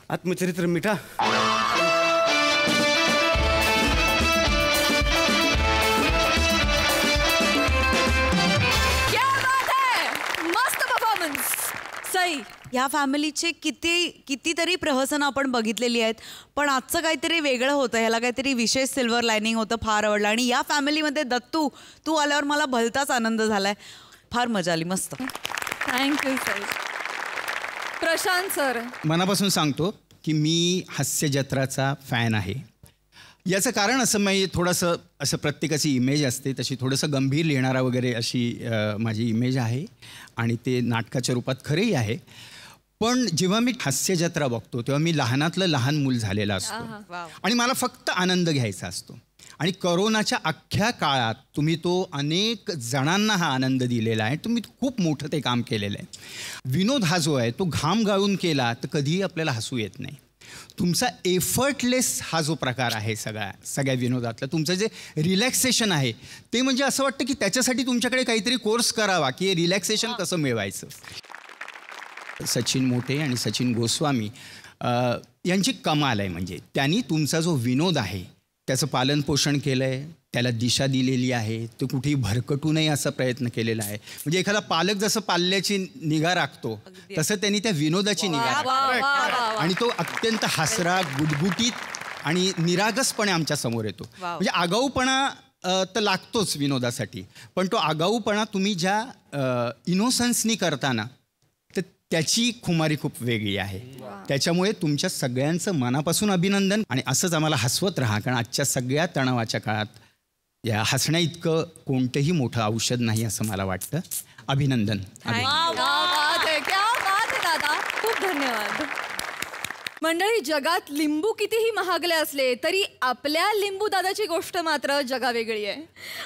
आत्मचरित्र मिठा. क्या बात है, मस्त परफॉर्मन्स. सई. या फॅमिलीचे कितीतरी प्रहसन आपण बघितलेली आहेत, पण आजचं काहीतरी वेगळं होतं. ह्याला काहीतरी विशेष सिल्वर लायनिंग होतं, फार आवडलं. आणि या फॅमिलीमध्ये दत्तू तू आल्यावर मला भलताच आनंद झालाय. फार मजा आली. मस्त. थँक्यू सई. प्रशांत सर. मनापासून सांगतो की मी हास्यजत्राचा फॅन आहे. याचं कारण असं मी थोडंसं असं प्रत्येकाची इमेज असते तशी थोडंसं गंभीर लिहिणारा वगैरे अशी माझी इमेज आहे आणि ते नाटकाच्या रूपात खरंही आहे. पण जेव्हा मी हास्यजत्रा बघतो तेव्हा मी लहानातलं लहान मूल झालेला असतो आणि मला फक्त आनंद घ्यायचा असतो. आणि करोनाच्या अख्ख्या काळात तुम्ही तो अनेक जणांना हा आनंद दिलेला आहे. तुम्ही खूप मोठं ते काम केलेलं आहे. विनोद हा जो आहे तो घाम गाळून केला तर कधीही आपल्याला हसू येत नाही. तुमचा एफर्टलेस हा जो प्रकार आहे सगळ्या विनोदातला, तुमचं जे रिलॅक्सेशन आहे ते म्हणजे असं वाटतं की त्याच्यासाठी तुमच्याकडे काहीतरी कोर्स करावा की रिलॅक्सेशन कसं मिळवायचं. सचिन मोटे आणि सचिन गोस्वामी यांची कमाल आहे. म्हणजे त्यांनी तुमचा जो विनोद आहे त्याचं पालनपोषण केलं आहे, त्याला दिशा दिलेली आहे. तो कुठेही भरकटू नये असा प्रयत्न केलेला आहे. म्हणजे एखादा पालक जसं पाल्याची निगा राखतो तसं त्यांनी त्या विनोदाची निगा राखली आणि तो अत्यंत हसरा, गुटगुटीत आणि निरागसपणे आमच्या समोर येतो. म्हणजे आगाऊपणा तर लागतोच विनोदासाठी, पण तो आगाऊपणा तुम्ही ज्या इनोसन्सनी करताना तर त्याची खुमारी खूप वेगळी आहे. त्याच्यामुळे तुमच्या सगळ्यांचं मनापासून अभिनंदन. आणि असंच आम्हाला हसवत राहा, कारण आजच्या सगळ्या तणावाच्या काळात या हसण्या इतकं कोणतंही मोठं औषध नाही असं मला वाटतं. अभिनंदन. क्या बात है, क्या बात है दादा. खूप धन्यवाद. मंडळी, जगात लिंबू कितीही महागले असले तरी आपल्या लिंबू दादाची गोष्ट मात्र जगावेगळी आहे.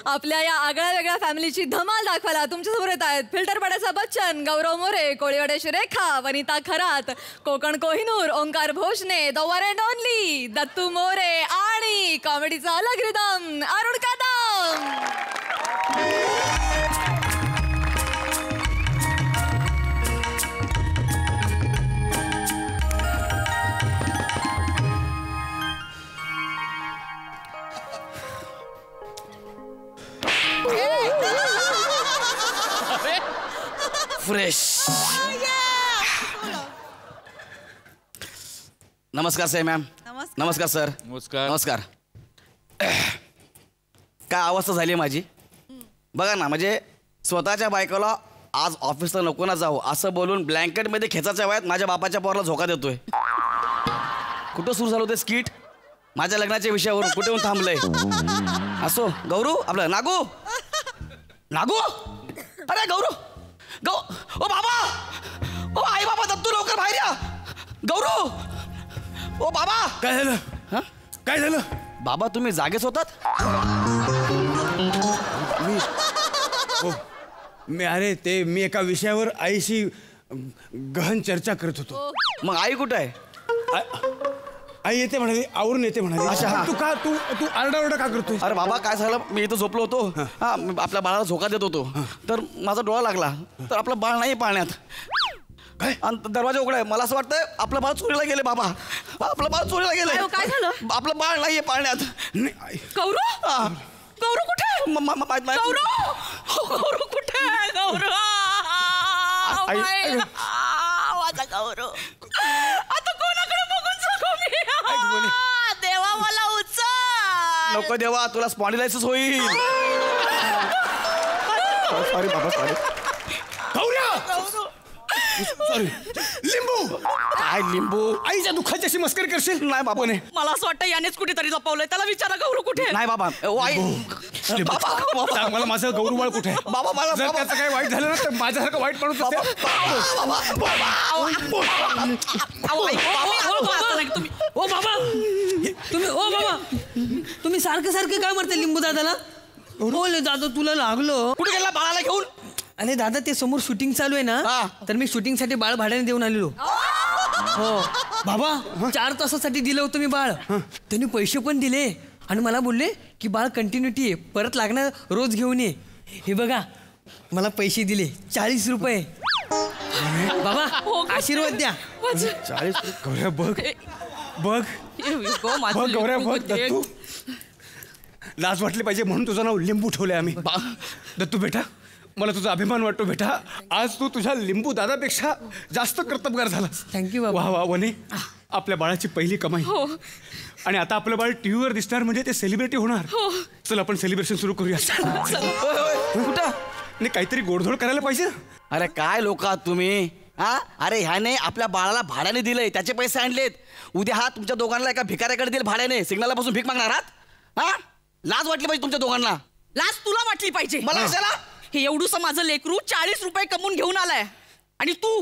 आपल्या या आगळ्या वेगळ्या फॅमिलीची धमाल दाखवायला तुमच्यासमोर येत आहेत फिल्टरपाड्याचा बच्चन, गौरव मोरे, कोळीवाड्याची Rekha, Vanita Kharat, Konkan Kohinoor, Omkar Bhosne, the one and only Dattu More आणि कॉमेडीचा अलग रिदम अरुण कदम. फ्रेश. नमस्कार साई मॅम. नमस्कार सर. नमस्कार. नमस्कार. काय अवस्था झाली आहे माझी बघा ना. म्हणजे स्वतःच्या बायकोला आज ऑफिसला नको ना जाऊ असं बोलून ब्लँकेटमध्ये खेचाच्या वयात माझ्या बापाच्या पोराला झोका देतोय. कुठं सुरू झालं ते स्किट माझ्या लग्नाच्या विषयावरून कुठे येऊन थांबलंय. असो गौरू आपलं नागू नागू. अरे गौरू ओ बाबा, ओ आई बाबा दत्तू लवकर बाहेर या. गौरू, ओ बाबा. काय झालं? हा? काय झालं? बाबा तुम्ही जागेच होतात? मी एका विषयावर आईशी गहन चर्चा करत होतो. मग आई कुठं आहे? आई येते म्हणाली, आवरून येते म्हणाली. अच्छा, हा. तू का तू आरडाओरडा का करतोय? अरे बाबा काय झालं, मी इथं झोपलो होतो. हा मी आपल्या बाळाला झोका देत होतो, तर माझा डोळा लागला, तर आपलं बाळ नाही पाळण्यात. आणि दरवाजा उघडा आहे. मला असं वाटतं आपलं बाळ चोरीला गेले बाबा. आपलं बाळ चोरीला काय गेलं. हो, काय झालं? आपलं बाळ नाहीये पाळण्यात. गौरव हा. गौरव कुठे माहित नाही. गौरव कुठे आहे? गौरव आई- बाई, माझा गौरव. आता कोणाकडे बघून सांगू मी? देवा मला उचल. नको देवा, तुला स्पॉन्डिलायसिस होईल. सॉरी बाबा, सॉरी. सॉरी. लिंबू. काय लिंबू? आईच्या दुःखाची अशी मस्करी करशील? नाही बाबा. मला असं वाटतं यानेच कुठेतरी जपवलंय. त्याला विचारा गौरव कुठे आहे? नाही बाबा. ओ, आई. बाबा, बाबा. सांग मला, माझं गौरवाळ कुठे आहे? बाबा मला जर त्याचं काही वाईट झालं ना, तर माझ्यासारखं वाईट माणूस बाबा, असेल. ओ बाबा तुम्ही सारखं सारखं काय म्हणते लिंबू दादाला? बोले दादा तुला लागलो. कुठे गेला बाळाला घेऊन? अरे दादा ते समोर शूटिंग चालू आहे ना, हा. तर मी शूटिंगसाठी बाळ भाड्याने देऊन आलेलो. हो बाबा, 4 तासासाठी दिलं होतं मी बाळ. त्यांनी पैसे पण दिले आणि मला बोलले की बाळ कंटिन्युटी आहे, परत लागणार रोज घेऊन ये. हे बघा मला पैसे दिले 40 रुपये. बाबा आशीर्वाद द्या. 40. गौऱ्या बघ बघ बघ गौऱ्या बघ. दत्तू, लाज वाटली पाहिजे म्हणून तुझं नाव लिंबू ठेवलंय आम्ही. दत्तू बेटा, मला तुझा अभिमान वाटतो बेटा. आज तू तुझ्या लिंबू दादापेक्षा जास्त कर्तबगार झालास. थँक्यू बाबा. वा वा वने, आपल्या बाळाची पहिली कमाई. आणि आता आपलं बाळ टीव्हीवर दिसणार म्हणजे ते सेलिब्रिटी होणार. चल आपण सेलिब्रेशन सुरू करूया. कुठं? नाही काहीतरी गोडधोड करायला पाहिजे. अरे काय लोक आहात तुम्ही? हा, अरे ह्याने आपल्या बाळाला भाड्याने दिलंय, त्याचे पैसे आणलेत. उद्या हा तुमच्या दोघांना एका भिकाऱ्याकडे देईल भाड्याने. सिग्नलला बसून भीक मागणार आहात? हा, लाज वाटली पाहिजे तुमच्या दोघांना. लाज तुला वाटली पाहिजे. मला कशाला? हे एवढूसं माझं लेकरू 40 रुपये कमवून घेऊन आलाय आणि तू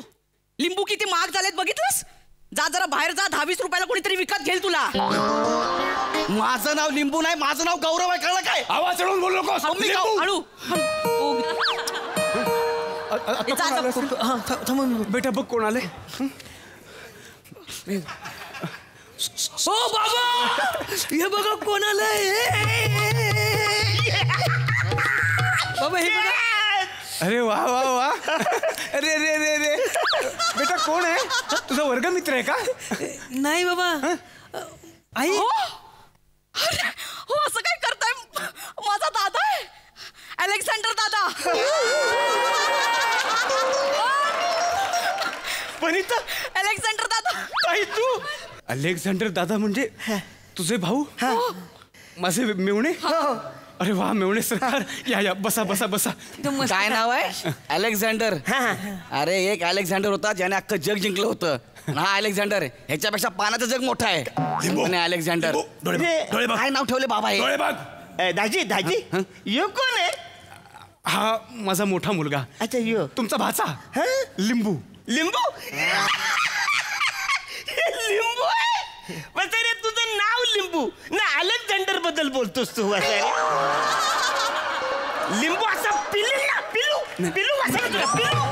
लिंबू किती महाग झालेत बघितलंस? जा जरा बाहेर जा, 10-20 रुपयाला कोणीतरी विकत घेईल तुला. माझं नाव लिंबू नाही, माझं नाव गौरव आहे. कळलं काय? आवाज चढवून बोलू नकोस. लिंबू. हळू आता कोण आलं? बेटा बघ कोण आले. ओ बाबा हे बघा कोण आलंय. बाबा हे बघा. अरे वा वा वा. अरे रे रे रे. बेटा कोण आहे? तुझा वर्गमित्र आहे का? नाही बाबा. आई अरे हो, असं काय करताय? माझा दादा आहे, अलेक्झांडर दादा. पण इथं अलेक्झांडर दादा. काही तू अलेक्झांडर दादा म्हणजे तुझे भाऊ? माझे मेवणे. अरे वा मेवणे सरकार, या या बसा बसा बसा. काय नाव आहे? अलेक्झांडर. अरे एक अलेक्झांडर होता ज्याने अख्खं जग जिंकलं होतं. हा अलेक्झांडर ह्याच्यापेक्षा पाण्याचं जग मोठं आहे. आणि अलेक्झांडर. काय नाव ठेवले बाबा हे? डोळे बघ. दाजी दाजी यो कोण आहे? हा माझा मोठा मुलगा. अच्छा यो तुमचा भाचा लिंबू. लिंबू. लिंबू आहे? वसारे तुझं नाव लिंबू ना, अलेक्झांडर बद्दल बोलतोस तू वसारे? लिंबू असं पिलू ना, पिलू पिलू वसारे तुला पिलू.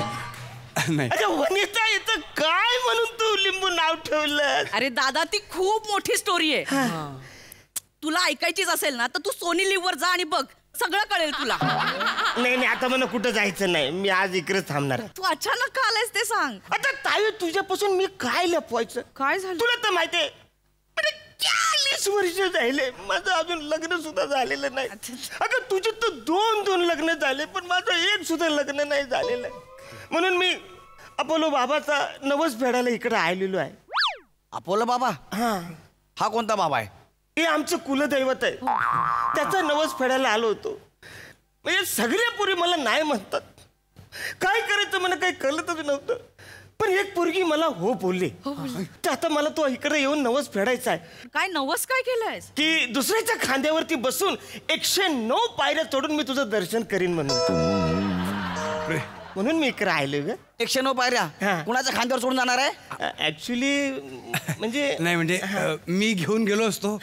नाही अच्छा वनिता येतं काय म्हणून तू लिंबू नाव ठेवलं? अरे दादा, ती खूप मोठी स्टोरी आहे. तुला ऐकायचीच असेल ना तर तू सोनी लिव्ह वर जा आणि बघ, सगळं कळेल तुला. नाही नाही, आता मला कुठं जायचं नाही, मी आज इकडेच थांबणार आहे. तू अचानक का आलायस ते सांग. आता ताई तुझ्यापासून मी काय लपवायचं? काय झालं? तुला तर माहितीये 40 वर्ष झाले माझं अजून लग्न सुद्धा झालेलं नाही. अगं तुझे तर 2 लग्न झाले, पण माझं एक सुद्धा लग्न नाही झालेलं आहे. म्हणून मी अपोलो बाबाचा नवस फेडायला इकडे आलेलो आहे. अपोलो बाबा? हा कोणता बाबा आहे? हे आमचं कुलदैवत आहे, त्याचा नवस फेडायला आलो होतो. म्हणजे सगळ्या पोरी मला नाही म्हणतात, काय करायचं मला काही कळतच नव्हतं. पण एक पोरगी मला हो बोलली, तर आता मला तो इकडे येऊन नवस फेडायचा आहे. काय नवस काय केलंयस? की दुसऱ्याच्या खांद्यावरती बसून 109 पायऱ्या चढून मी तुझं दर्शन करीन म्हणून मी इकडे राहिलोय ग. 109 पायऱ्या कुणाच्या खांद्यावर सोडून जाणार आहे? ऍक्च्युली म्हणजे नाही म्हणजे मी घेऊन गेलो असतो,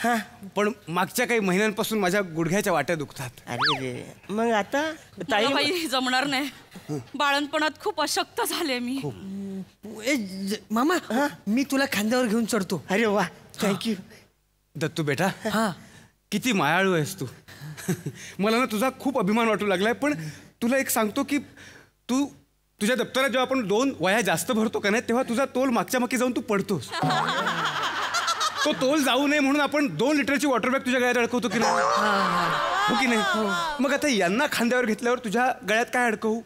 पण मागच्या काही महिन्यांपासून माझ्या गुडघ्याच्या वाट्या दुखतात. अरे रे, मग आता ताई बाई जमणार नाही. बाळणपणात खूप अशक्त झाले मी. मामा मी तुला खांद्यावर घेऊन चढतो. अरे वा, थँक्यू. दत्तू बेटा हा किती मायाळू आहेस तू. मला ना तुझा खूप अभिमान वाटू लागलाय. पण तुला एक सांगतो की तू तुझ्या दप्तरात जेव्हा आपण 2 वह्या जास्त भरतो का नाही तेव्हा तुझा तोल मागच्या मागे जाऊन तू पडतोस. तो तोल जाऊ नये म्हणून आपण 2 लिटरची वॉटर बॅग तुझ्या गळ्यात अडकवतो की नाही. हो की नाही. मग आता यांना खांद्यावर घेतल्यावर तुझ्या गळ्यात काय अडकवू.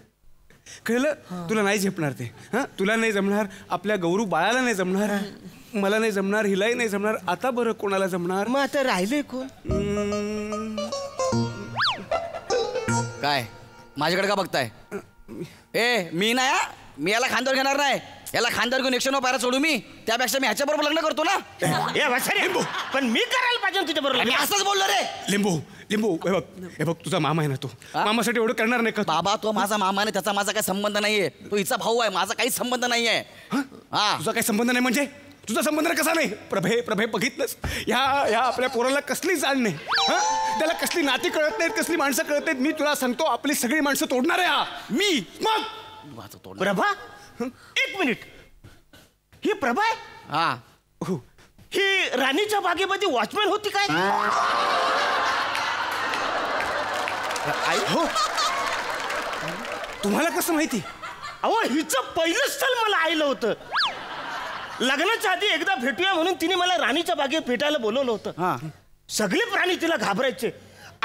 कळलं. तुला नाही झेपणार ते. हां तुला नाही जमणार. आपल्या गौरू बाळाला नाही जमणार. मला नाही जमणार. हिलाही नाही जमणार. आता बरं कोणाला जमणार. मग आता राहिले कोण. काय माझ्याकडे का बघताय. ए मी ना मी याला खांद्यावर घेणार नाही. याला खांद्यावर घेऊन 109 पायऱ्या सोडू मी. त्यापेक्षा मी ह्याच्याबरोबर लग्न करतो ना. ए वसरे पण मी करायला पाहिजे तुझ्या बरोबर. मी असंच बोललो रे. लिंबू लिंबू हे बघ तुझा मामा आहे ना तो. मामासाठी एवढं करणार नाही का. बाबा तो माझा मामा नाही. त्याचा माझा काही संबंध नाहीये. तो हिचा भाऊ आहे. माझा काहीच संबंध नाहीये. हा तुझा काही संबंध नाही म्हणजे तुझा संबंध कसा नाही. प्रभे बघितलंस ह्या आपल्या पोराला कसली जाण नाही. त्याला कसली नाती कळत नाहीत. कसली माणसं कळत नाहीत. मी तुला सांगतो आपली सगळी माणसं तोडणार आहे हा मी. मग प्रभा 1 मिनिट. ही प्रभा आहे. हा ही राणीच्या बागेमध्ये वॉचमॅन होती काय. हो तुम्हाला कसं माहिती. अहो हिचं पहिलं स्थळ मला आईलं होतं. लग्नाच्या आधी एकदा भेटूया म्हणून तिने मला राणीच्या बागेत भेटायला बोलवलं होतं. सगळे प्राणी तिला घाबरायचे.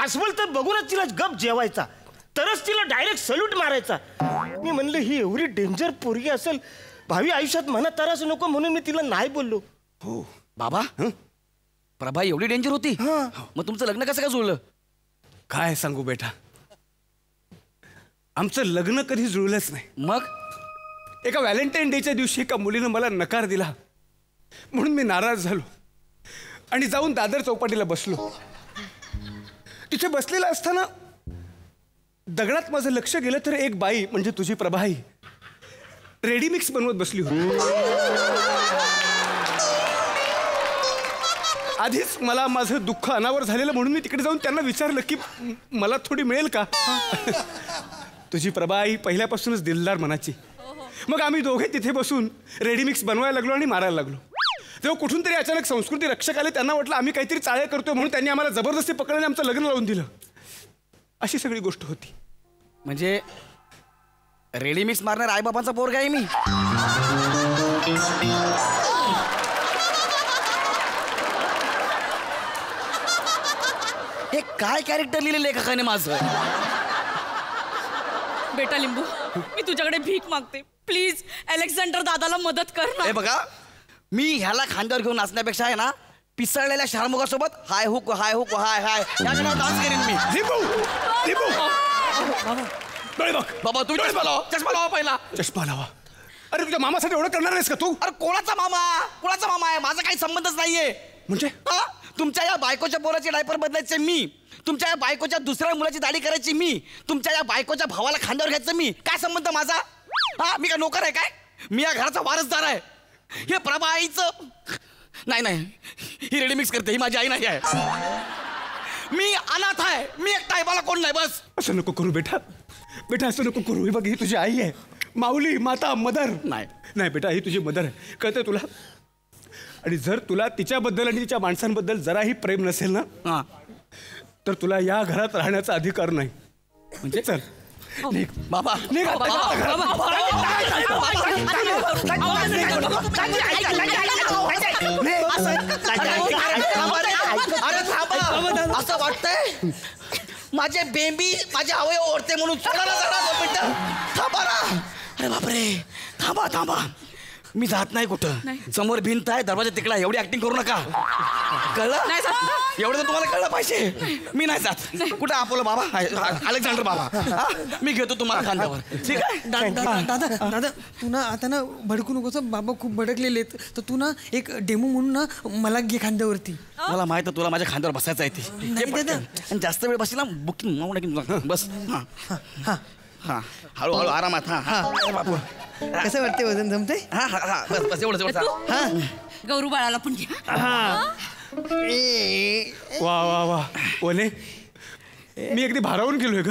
अस्वल तर बघूनच तिला गप जेवायचा. तरच तिला डायरेक्ट सल्यूट मारायचा. मी म्हणलं ही एवढी डेंजर पोरगी असेल भावी आयुष्यात मनात त्रास नको म्हणून मी तिला नाही बोललो. हो बाबा प्रभा एवढी डेंजर होती. मग तुमचं लग्न कसं काय जुळलं. काय सांगू बेटा आमचं लग्न कधी जुळलंच नाही. मग एका व्हॅलेंटाईन डेच्या दिवशी एका मुलीनं मला नकार दिला म्हणून मी नाराज झालो आणि जाऊन दादर चौपाटीला बसलो. तिथे बसलेला असताना दगडात माझं लक्ष गेलं तर एक बाई म्हणजे तुझी प्रभाई रेडीमिक्स बनवत बसली होती. आधीच मला माझं दुःख अनावर झालेलं म्हणून मी तिकडे जाऊन त्यांना विचारलं की मला थोडी मिळेल का. तुझी प्रभाई पहिल्यापासूनच दिलदार मनाची. मग आम्ही दोघे तिथे बसून रेडीमिक्स बनवायला लागलो आणि मारायला लागलो. तेव्हा कुठून तरी अचानक संस्कृती रक्षक आले. त्यांना वाटलं आम्ही काहीतरी चाळे करतोय म्हणून त्यांनी आम्हाला जबरदस्ती पकडून आमचं लग्न लावून दिलं. अशी सगळी गोष्ट होती. म्हणजे रेडीमिक्स मारणार आईबाबांचा पोरगा आहे मी. हे काय कॅरेक्टर लिहिले लेखकाने माझं. बेटा लिंबू मी तुझ्याकडे भीक मागते. प्लीज अलेक्झांडर दादाला मदत कर ना. हे बघा मी ह्याला खांद्यावर घेऊन नाचण्यापेक्षा आहे ना पिसळलेल्या शारमुगासोबत हाय हुक हाय हुक हाय हाय या गाण्यावर डान्स करेन मी. बाबा तुम्ही चष्मा लावा. चष्मा लावा पहिला. चष्मा लावा. अरे तुझ्या मामासाठी एवढं करणार आहेस का तू. अरे कोणाचा मामा आहे. माझा काही संबंधच नाहीये. म्हणजे तुमच्या या बायकोच्या पोराचे डायपर बदलायचे मी. तुमच्या या बायकोच्या दुसऱ्या मुलाची दाढी करायची मी. तुमच्या या बायकोच्या भावाला खांद्यावर घ्यायचं मी. काय संबंध माझा. मी काय नोकर आहे काय. मी या घराचा वारसदार आहे. हे प्रभा आईचं नाही ही रेडीमिक्स करते. ही माझी आई नाही आहे. मी अनाथ आहे. मी एकटा आहे. मला कोण नाही. बस असं नको करू बेटा. असं नको करू. ही बघ ही तुझी आई आहे. माऊली माता मदर. नाही बेटा ही तुझी मदर आहे. कळतंय तुला. आणि जर तुला तिच्याबद्दल आणि तिच्या माणसांबद्दल जराही प्रेम नसेल ना तर तुला या घरात राहण्याचा अधिकार नाही. म्हणजे चल बाबा असं वाटतंय माझे बेंबी माझे अवयव ओढते म्हणून सोडायला जाणार. थांबा ना. अरे बापरे थांबा मी जात नाही कुठं. समोर भिंत आहे दरवाजा तिकडा. एवढी ऍक्टिंग करू नका. कळलं. एवढं तर तुम्हाला कळलं पाहिजे. मी नाही जात. कुठं अपोलो बाबा अलेक्झांडर बाबा मी घेतो तुम्हाला खांद्यावर. ठीक आहे. दादा तू ना आता ना भडकू नकोस. बाबा खूप भडकलेले आहेत. तर तू ना एक डेमो म्हणून ना मला घे खांद्यावरती. मला माहित आहे तुला माझ्या खांद्यावर बसायचं आहे ते. आणि जास्त वेळ बसला बुकिंग बस. हा हळूहळू आरामात. बापू कसं वाटते वजन जमते. बस एवढं. गौरू बाळाला पण घ्या. वा ओले मी अगदी भारावून गेलोय ग.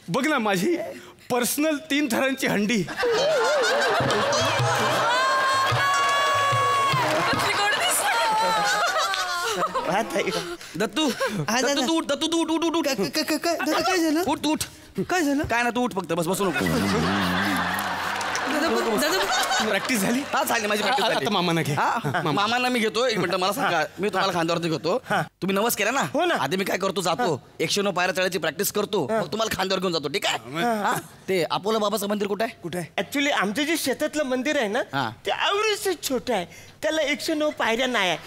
बघ ना माझी पर्सनल 3 थरांची हंडी. गोड दिसतं. ताई दत्तू दत्तू तू उठ दत्तू तू उठ उठ उठ उठ काय झालं उठ तू उठ काय झालं काय ना तू उठ फक्त बस बसू नको प्रॅक्टिस झाली हा झाली माझी प्रॅक्टिस झाली आता मामांना घे. हा मामांना मी घेतो. एक मिनिट मला सांगा मी तुम्हाला खांद्यावरती घेतो. तुम्ही नवस केला ना हो ना. आधी मी काय करतो जातो 109 पायऱ्या चढायची प्रॅक्टिस करतो मग तुम्हाला खांद्यावर घेऊन जातो ठीक आहे हा? ते अपोलो बाबाचं मंदिर कुठे आहे कुठे आहे? ऍक्च्युली आमचं जे शेतातलं मंदिर आहे ना हा. ते आवडीच छोटं आहे त्याला 109 पायऱ्या नाही आहे.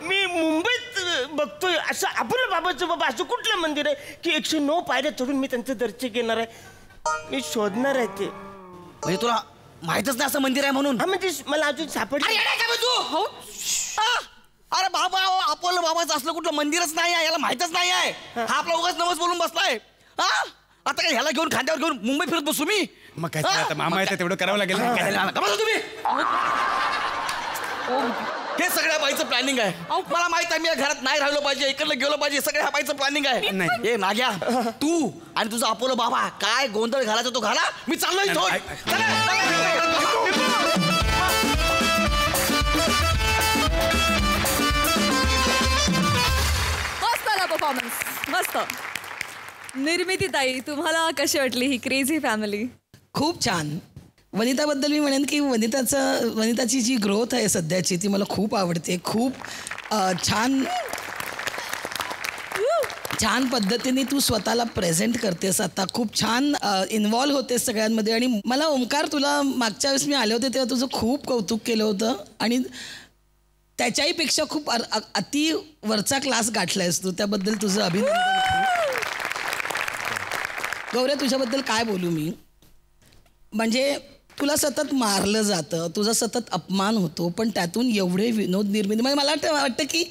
मी मुंबईत बघतोय असं अपोलो बाबाचं बाबा असं कुठलं मंदिर आहे की 109 पायऱ्या चढून मी त्यांचं दर्शन घेणार आहे. मी शोधणार आहे ते. म्हणजे तुला माहितच नाही असं मंदिर आहे म्हणून हा म्हणजे मला अजून सापडलं. अरे बाबा अपोलो बाबाचं असलं कुठलं मंदिरच नाही आहे याला माहितच नाही आहे. हा आपला उगाच नवस बोलून बसलाय हा आता काय ह्याला घेऊन खांद्यावर घेऊन मुंबई फिरत बसू मी. मग काय झालं आता मामा येतं तेवढं करावं लागेल ना. काय झालं? गप्पा तुम्ही हे सगळ्या बाईचं प्लॅनिंग आहे. मला माहित आहे मी या घरात नाही राहिलो पाहिजे इकडलं गेलो पाहिजे सगळ्या ह्या बाईचं प्लॅनिंग आहे. नाही. हे नाग्या तू आणि तुझा अपोलो बाबा काय गोंधळ घालायचा तो घाला मी चाललोय इथून. मस्त आला परफॉर्मन्स मस्त. निर्मिती ताई तुम्हाला कशी वाटली ही क्रेझी फॅमिली? खूप छान. वनिताबद्दल मी म्हणेन की वनिताची जी ग्रोथ आहे सध्याची ती मला खूप आवडते. खूप छान पद्धतीने तू स्वतःला प्रेझेंट करतेस आता. खूप छान इन्व्हॉल्व होतेस सगळ्यांमध्ये. आणि मला ओमकार तुला मागच्या वेळेस मी आले होते तेव्हा तुझं खूप कौतुक केलं होतं आणि त्याच्याही पेक्षा खूप अति वरचा क्लास गाठलायस तू. त्याबद्दल तुझं अभिनंदन. गौऱ्या तुझ्याबद्दल काय बोलू मी. म्हणजे तुला सतत मारलं जातं तुझा सतत अपमान होतो पण त्यातून एवढे विनोद निर्मिती म्हणजे मला वाटतं की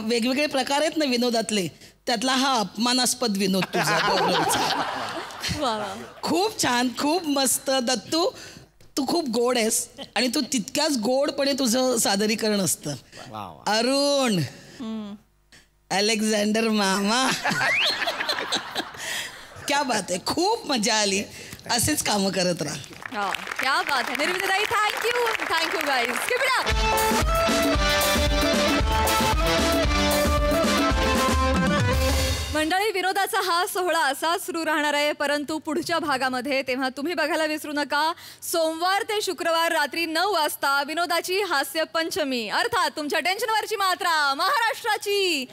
वेगवेगळे प्रकार आहेत ना विनोदातले त्यातला हा अपमानास्पद विनोद तुझा गौरवचा. खूप छान खूप मस्त. दत्तू तू खूप गोड आहेस आणि तू तितक्याच गोडपणे तुझं सादरीकरण असतं. अरुण अलेक्झांडर मामा क्या बात आहे. खूप मजा आली. असेच कामं करत राहा. क्या बात आहे निर्मिती ताई. Thank you guys. Keep it up. मंडळी विनोदाचा हा सोहळा असा सुरू राहणार आहे परंतु पुढच्या भागामध्ये तेव्हा तुम्ही बघायला विसरू नका सोमवार ते शुक्रवार रात्री 9 वाजता विनोदाची हास्य पंचमी अर्थात तुमच्या टेन्शनवरची मात्रा महाराष्ट्राची